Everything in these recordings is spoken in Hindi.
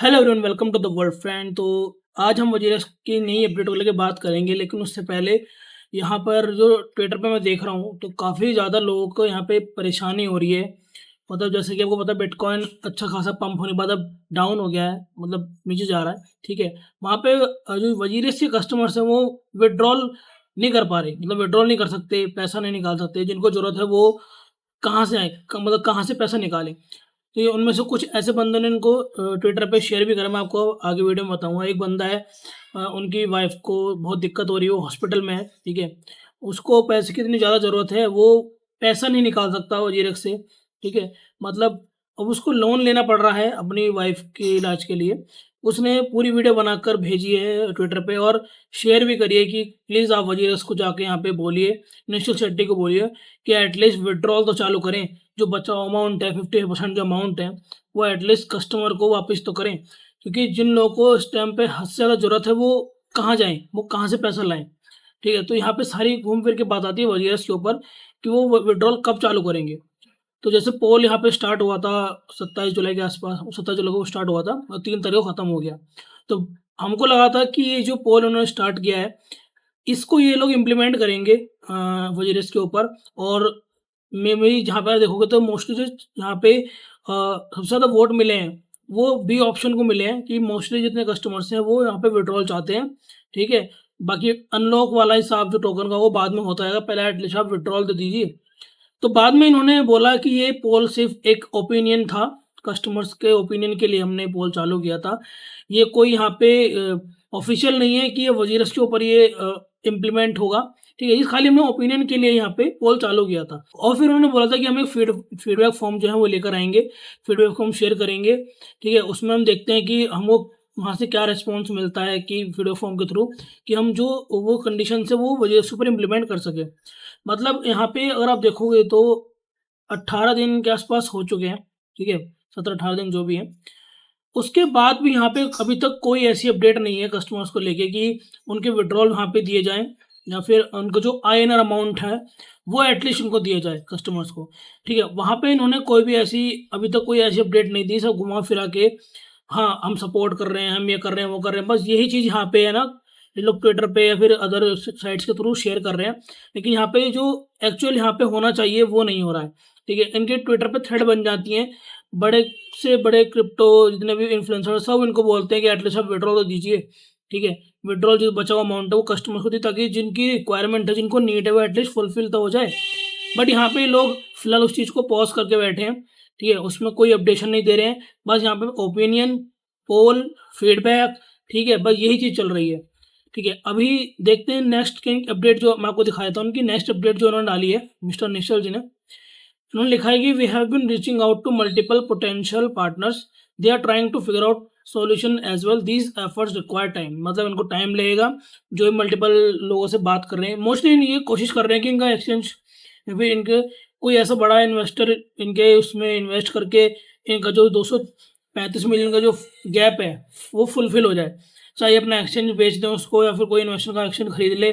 Hello everyone, welcome to the world friend. तो आज हम वजीरस की नई अपडेट को लेके बात करेंगे, लेकिन उससे पहले यहाँ पर जो ट्विटर पे मैं देख रहा हूँ तो काफ़ी ज़्यादा लोगों को यहाँ पे परेशानी हो रही है। मतलब जैसे कि आपको पता है, बिटकॉइन अच्छा खासा पंप होने के बाद अब डाउन हो गया है, मतलब नीचे जा रहा है। ठीक है, वहाँ पे जो वजीरस के कस्टमर्स हैं वो विड्रॉल नहीं कर पा रहे, मतलब विड्रॉल नहीं कर सकते, पैसा नहीं निकाल सकते। जिनको ज़रूरत है वो कहाँ से आए, मतलब कहाँ से पैसा निकालें। तो ये उनमें से कुछ ऐसे बंदों ने इनको ट्विटर पे शेयर भी करा, मैं आपको आगे वीडियो में बताऊँगा। एक बंदा है, उनकी वाइफ़ को बहुत दिक्कत हो रही है, वो हॉस्पिटल में है, ठीक है? उसको पैसे की इतनी ज़्यादा ज़रूरत है, वो पैसा नहीं निकाल सकता वो जीरेक्स से, ठीक है? मतलब अब उसको लोन लेना पड़ रहा है अपनी वाइफ़ के इलाज के लिए। उसने पूरी वीडियो बनाकर भेजी है ट्विटर पे और शेयर भी करी है कि प्लीज़ आप वजीरस को जाके यहाँ पे बोलिए, निश्चित शेट्टी को बोलिए कि एटलीस्ट विथड्रॉल तो चालू करें। जो बचा हुआ अमाउंट है, 50% जो अमाउंट है, वो एटलीस्ट कस्टमर को वापस तो करें। क्योंकि जिन लोगों को इस टाइम पे हद से ज़्यादा ज़रूरत है, वो कहाँ जाएँ? वो कहाँ से पैसा लाएँ? ठीक है? तो यहाँ पे सारी घूम फिर के बात आती है वजीरस के ऊपर कि वो विथड्रॉल कब चालू करेंगे। तो जैसे पोल यहाँ पे स्टार्ट हुआ था 27 जुलाई के आसपास, 27 जुलाई को स्टार्ट हुआ था और 3 तारीख को ख़त्म हो गया। तो हमको लगा था कि ये जो पोल उन्होंने स्टार्ट किया है, इसको ये लोग इम्प्लीमेंट करेंगे वजीरस के ऊपर। और मेरी जहाँ पर देखोगे तो मोस्टली जो यहाँ पे सबसे ज़्यादा वोट मिले हैं, वो बी ऑप्शन को मिले हैं कि मोस्टली जितने कस्टमर्स हैं वो यहाँ पे विथड्रॉल चाहते हैं, ठीक है? बाकी अनलॉक वाला हिसाब जो टोकन का वो बाद में होता रहेगा, पहले एटलीस्ट आप विथड्रॉल दे दीजिए। तो बाद में इन्होंने बोला कि ये पोल सिर्फ़ एक ओपिनियन था, कस्टमर्स के ओपिनियन के लिए हमने पोल चालू किया था। ये कोई यहाँ पे ऑफ़िशियल नहीं है कि ये वज़ीरस के ऊपर ये इम्प्लीमेंट होगा, ठीक है? ये खाली हमने ओपिनियन के लिए यहाँ पे पोल चालू किया था। और फिर उन्होंने बोला था कि हम एक फीडबैक फ़ॉर्म जो है वो लेकर आएँगे, फीडबैक फ़ॉर्म शेयर करेंगे, ठीक है? उसमें हम देखते हैं कि हमको वहाँ से क्या रिस्पॉन्स मिलता है कि फीडबैक फ़ॉर्म के थ्रू कि हम जो वो कंडीशंस है वो वज़ीरस के ऊपर इम्प्लीमेंट कर सकें। मतलब यहाँ पे अगर आप देखोगे तो 18 दिन के आसपास हो चुके हैं, ठीक है? 17-18 दिन जो भी हैं। उसके बाद भी यहाँ पे अभी तक कोई ऐसी अपडेट नहीं है कस्टमर्स को लेके कि उनके विथड्रॉल वहाँ पे दिए जाएँ या फिर उनका जो आईएनआर अमाउंट है, वो एटलीस्ट उनको दिया जाए कस्टमर्स को, ठीक है? वहाँ पे इन्होंने कोई भी ऐसी अभी तक कोई ऐसी अपडेट नहीं दी, सब घुमा-फिरा के हाँ, हम सपोर्ट कर रहे हैं, हम ये कर रहे हैं, वो कर रहे हैं। बस यही चीज़ यहाँ पे है ना, ये लोग ट्विटर पे या फिर अदर साइट्स के थ्रू शेयर कर रहे हैं। लेकिन यहाँ पे जो एक्चुअल यहाँ पे होना चाहिए वो नहीं हो रहा है, ठीक है? इनके ट्विटर पे थ्रेड बन जाती हैं, बड़े से बड़े क्रिप्टो जितने भी इन्फ्लुएंसर सब इनको बोलते हैं कि एटलीस्ट आप विथड्रॉल तो दीजिए, ठीक है? विथड्रॉल जो बचा हुआ अमाउंट है वो कस्टमर को दिए ताकि जिनकी रिक्वायरमेंट है, जिनको नीड है वो एटलीस्ट फुलफिल तो हो जाए। बट यहाँ पे लोग फिलहाल उस चीज़ को पॉज़ करके बैठे हैं, ठीक है? उसमें कोई अपडेशन नहीं दे रहे हैं। बस यहाँ पे ओपिनियन, पोल, फीडबैक, ठीक है? बस यही चीज़ चल रही है, ठीक है? अभी देखते हैं नेक्स्ट की अपडेट जो मैं आपको दिखाया था, उनकी नेक्स्ट अपडेट जो उन्होंने डाली है, मिस्टर निश्चल जी ने। उन्होंने लिखा है कि we have been reaching out to multiple potential partners, they are trying to figure out solution as well, these efforts require time. मतलब इनको टाइम लगेगा, जो मल्टीपल लोगों से बात कर रहे हैं, मोस्टली ये कोशिश कर रहे हैं कि इनका एक्सचेंज या फिर इनके कोई ऐसा बड़ा इन्वेस्टर इनके उसमें इन्वेस्ट करके इनका जो 235 मिलियन का जो गैप है वो फुलफिल हो जाए। चाहे अपना एक्सचेंज बेच दें उसको या फिर कोई इन्वेस्टर का एक्सचेंज खरीद ले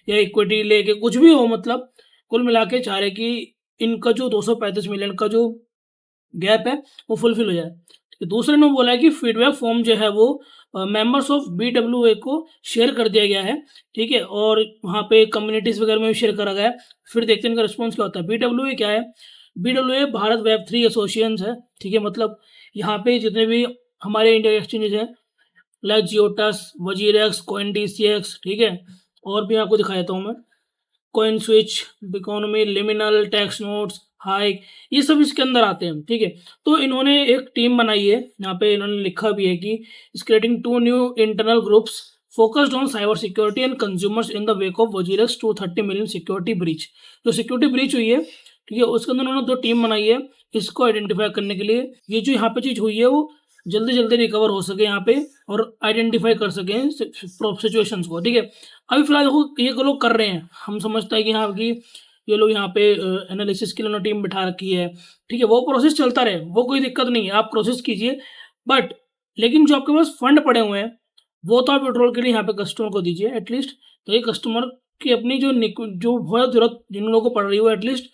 या इक्विटी लेके कुछ भी हो, मतलब कुल मिला के चाह रहे कि इनका जो 235 मिलियन का जो गैप है वो फुलफिल हो जाए। ठीक है, दूसरे ने बोला है कि फीडबैक फॉर्म जो है वो मेंबर्स ऑफ बीडब्ल्यूए को शेयर कर दिया गया है, ठीक है? और वहाँ पे कम्युनिटीज़ वगैरह में भी शेयर करा गया है। फिर देखते हैं इनका रिस्पॉन्स क्या होता है। बीडब्ल्यूए क्या है? बीडब्ल्यूए भारत वेब 3 एसोसिएशंस है, ठीक है? मतलब यहाँ पे जितने भी हमारे इंडिया एक्सचेंजेस हैं लाइक जियोटस, वजीरेक्स, कॉइनडीसीएक्स, ठीक है? और भी आपको दिखा देता हूँ मैं। कॉइन स्विच, बिकॉनमी, लिमिनल, टैक्स नोट्स, हाइक, ये सब इसके अंदर आते हैं, ठीक है? तो इन्होंने एक टीम बनाई है, यहाँ पे इन्होंने लिखा भी है कि is creating 2 new internal groups focused on cyber security and consumers in the wake of वजीरस 230 मिलियन सिक्योरिटी ब्रीच। जो सिक्योरिटी ब्रीच हुई है, ठीक है, उसके अंदर उन्होंने 2 टीम बनाई है इसको आइडेंटिफाई करने के लिए। ये जो यहाँ पे चीज़ हुई है वो जल्दी-जल्दी रिकवर हो सके यहाँ पे और आइडेंटिफाई कर सकें सिचुएशंस को, ठीक है? अभी फिलहाल देखो ये लोग कर रहे हैं, हम समझते हैं कि हाँ कि ये लोग यहाँ पे एनालिसिस के लिए उन्होंने टीम बिठा रखी है, ठीक है? वो प्रोसेस चलता रहे, वो कोई दिक्कत नहीं है, आप प्रोसेस कीजिए। बट लेकिन जो आपके पास फंड पड़े हुए हैं, वो तो आप विड्रॉल के लिए यहाँ पे कस्टमर को दीजिए एटलीस्ट, तो ये कस्टमर की अपनी जो बहुत ज़रूरत जिन लोगों को पड़ रही हो एटलीस्ट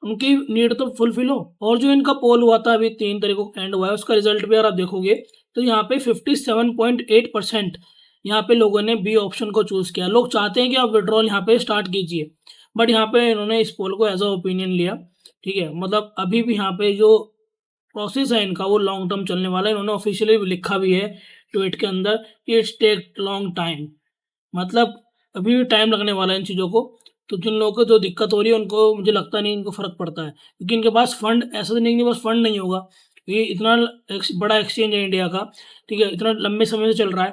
उनकी नीड तो फुलफिल हो। और जो इनका पोल हुआ था अभी 3 तारीख को एंड हुआ है, उसका रिजल्ट भी अगर आप देखोगे तो यहाँ पे 57.8% यहाँ पे लोगों ने बी ऑप्शन को चूज़ किया। लोग चाहते हैं कि आप विथड्रॉल यहाँ पे स्टार्ट कीजिए, बट यहाँ पे इन्होंने इस पोल को एज़ अ ओपिनियन लिया, ठीक है? मतलब अभी भी यहाँ पे जो प्रोसेस है इनका वो लॉन्ग टर्म चलने वाला है। इन्होंने ऑफ़िशियली लिखा भी है ट्वीट के अंदर कि इट्स टेक लॉन्ग टाइम, मतलब अभी भी टाइम लगने वाला है इन चीज़ों को। तो जिन लोगों को जो दिक्कत हो रही है उनको मुझे लगता नहीं इनको फ़र्क पड़ता है, क्योंकि इनके पास फंड ऐसा तो नहीं है इनके पास फंड नहीं होगा। ये इतना बड़ा एक्सचेंज है इंडिया का, ठीक है? इतना लंबे समय से चल रहा है,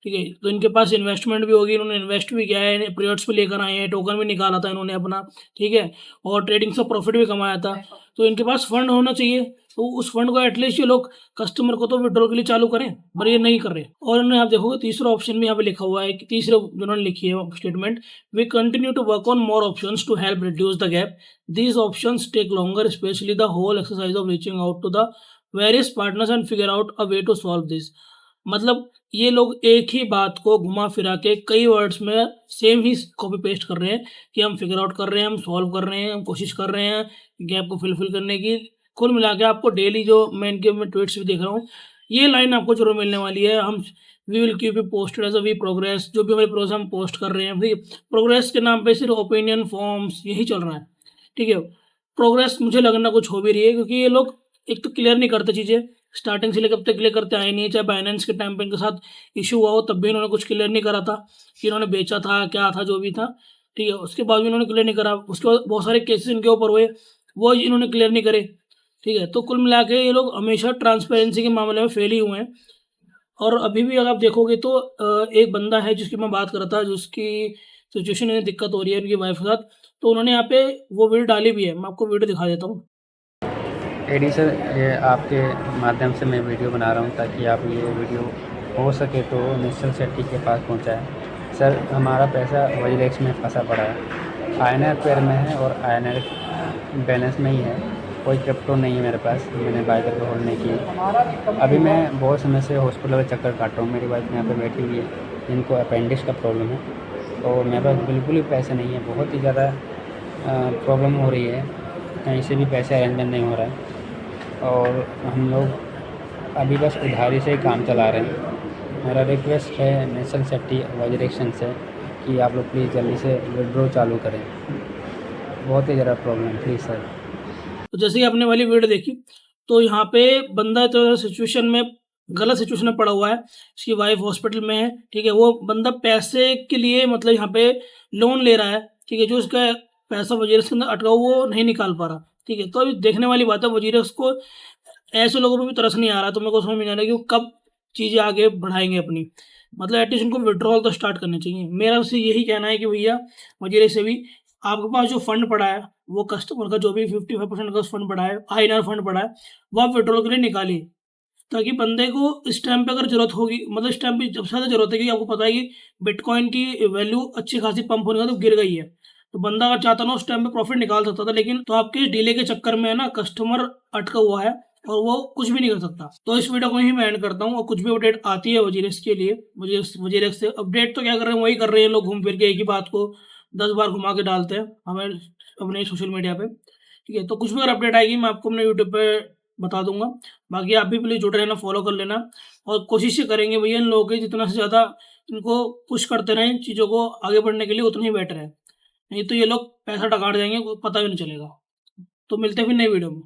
ठीक है? तो इनके पास इन्वेस्टमेंट भी होगी, इन्होंने इन्वेस्ट भी किया है, पीरियड्स पे लेकर आए हैं, टोकन भी निकाला था इन्होंने अपना, ठीक है? और ट्रेडिंग से प्रॉफ़िट भी कमाया था। तो इनके पास फंड होना चाहिए, तो उस फंड को एटलीस्ट ये लोग कस्टमर को तो विथड्रॉल के लिए चालू करें, पर ये नहीं कर रहे। और इन्होंने आप देखोगे तीसरा ऑप्शन भी यहाँ पे लिखा हुआ है कि तीसरे जिन्होंने लिखी है statement, we continue to work on more options to help reduce the gap. These options take longer, specially the whole exercise of reaching out to the various partners and figure out a way to solve this. मतलब ये लोग एक ही बात को घुमा-फिरा के कई वर्ड्स में सेम ही कॉपी पेस्ट कर रहे हैं कि हम फिगर आउट कर रहे हैं, हम सॉल्व कर रहे हैं, हम कोशिश कर रहे हैं गैप को फिल करने की। कुल मिला के आपको डेली जो मैं ट्वीट्स भी देख रहा हूँ, ये लाइन आपको ज़रूर मिलने वाली है। हम we will keep you posted as a we progress, जो भी हमारी प्रोग्रेस हम पोस्ट कर रहे हैं, भई प्रोग्रेस के नाम पे सिर्फ ओपिनियन फॉर्म्स यही चल रहा है, ठीक है? प्रोग्रेस मुझे लगना कुछ हो भी रही है, क्योंकि ये लोग एक तो क्लियर नहीं करते चीज़ें, स्टार्टिंग से लेकर अब तक क्लियर करते आए नहीं है। चाहे बाइनेंस के टाइम पे इनके साथ इश्यू हुआ हो तब भी इन्होंने कुछ क्लियर नहीं करा था कि इन्होंने बेचा था, क्या था, जो भी था, ठीक है? उसके बाद भी इन्होंने क्लियर नहीं करा। उसके बाद बहुत सारे केसेस इनके ऊपर हुए, वो इन्होंने क्लियर नहीं करे, ठीक है? तो कुल मिला के ये लोग हमेशा ट्रांसपेरेंसी के मामले में फेल ही हुए हैं। और अभी भी अगर आप देखोगे तो एक बंदा है जिसकी मैं बात कर रहा था, जिसकी सिचुएशन में दिक्कत हो रही है उनकी वाइफ़ के साथ, तो उन्होंने यहाँ पे वो वीडियो डाली भी है। मैं आपको वीडियो दिखा देता हूँ। एडी सर, ये आपके माध्यम से मैं वीडियो बना रहा हूँ ताकि आप ये वीडियो हो सके तो नेशनल सेट्टी के पास पहुँचाएँ। सर, हमारा पैसा वजीरेक्स में फंसा पड़ा है, आईएनआर पेयर में है और आईएनआर बैलेंस में ही है, कोई क्रिप्टो नहीं है मेरे पास, मैंने बाय करके होल्ड नहीं की। अभी मैं बहुत समय से हॉस्पिटल में चक्कर काट रहा हूँ, मेरी वाइफ यहाँ पे बैठी हुई है, इनको अपेंडिक्स का प्रॉब्लम है और मेरे पास बिल्कुल ही पैसे नहीं है, बहुत ही ज़्यादा प्रॉब्लम हो रही है, कहीं से भी पैसे अरेंजमेंट नहीं हो रहा है और हम लोग अभी बस उधारी से ही काम चला रहे हैं। मेरा रिक्वेस्ट है नेशनल सेट्टी वजीरेक्शन से कि आप लोग प्लीज़ जल्दी से विड्रॉ चालू करें, बहुत ही ज़्यादा प्रॉब्लम है, प्लीज़ सर। तो जैसे कि आपने वाली वीडियो देखी, तो यहाँ पे बंदा तो सिचुएशन में गलत सिचुएशन में पड़ा हुआ है, उसकी वाइफ हॉस्पिटल में है, ठीक है? वो बंदा पैसे के लिए मतलब यहाँ पे लोन ले रहा है, ठीक है? जो उसका पैसा वजीरस के अंदर अटका हुआ वो नहीं निकाल पा रहा, ठीक है? तो अभी देखने वाली बात है, वजीरस को ऐसे लोगों पे भी तरस नहीं आ रहा, तो मेरे को समझ में नहीं आ रहा कि वो कब चीज़ें आगे बढ़ाएँगे अपनी। मतलब एटलीस्ट उनको विथड्रॉल तो स्टार्ट करने चाहिए। मेरा उससे यही कहना है कि भैया वजीरस से भी आपके पास जो फंड पड़ा है, वो कस्टमर का जो भी 55% का फंड पड़ा है, आईएनआर फंड पड़ा है, वो आप विथड्रॉल के लिए निकालिए। ताकि बंदे को इस टाइम पे अगर ज़रूरत होगी, मतलब इस टाइम पे जब ज़्यादा ज़रूरत है कि आपको पता है कि बिटकॉइन की वैल्यू अच्छी खासी पंप होने के बाद गिर गई है। तो बंदा अगर चाहता ना उस टाइम पे प्रॉफ़िट निकाल सकता था, लेकिन तो आपके डिले के चक्कर में ना कस्टमर अटका हुआ है और वो कुछ भी नहीं कर सकता। तो इस वीडियो को यहीं मैं एंड करता हूँ और कुछ भी अपडेट आती है वजीरेक्स के लिए, वजीरेक्स से अपडेट तो क्या कर रहे हैं, वही कर रहे हैं लोग घूम फिर के एक ही बात को 10 बार घुमा के डालते हैं हमें अपने सोशल मीडिया पे, ठीक है? तो कुछ भी अगर अपडेट आएगी मैं आपको अपने यूट्यूब पे बता दूँगा। बाकी आप भी प्लीज़ जुड़े रहना, फ़ॉलो कर लेना और कोशिश ये करेंगे भैया इन लोगों की जितना से ज़्यादा इनको पुश करते रहें चीज़ों को आगे बढ़ने के लिए उतना ही बेटर है। नहीं तो ये लोग पैसा डकार जाएँगे, पता भी नहीं चलेगा। तो मिलते हैं फिर नई वीडियो में।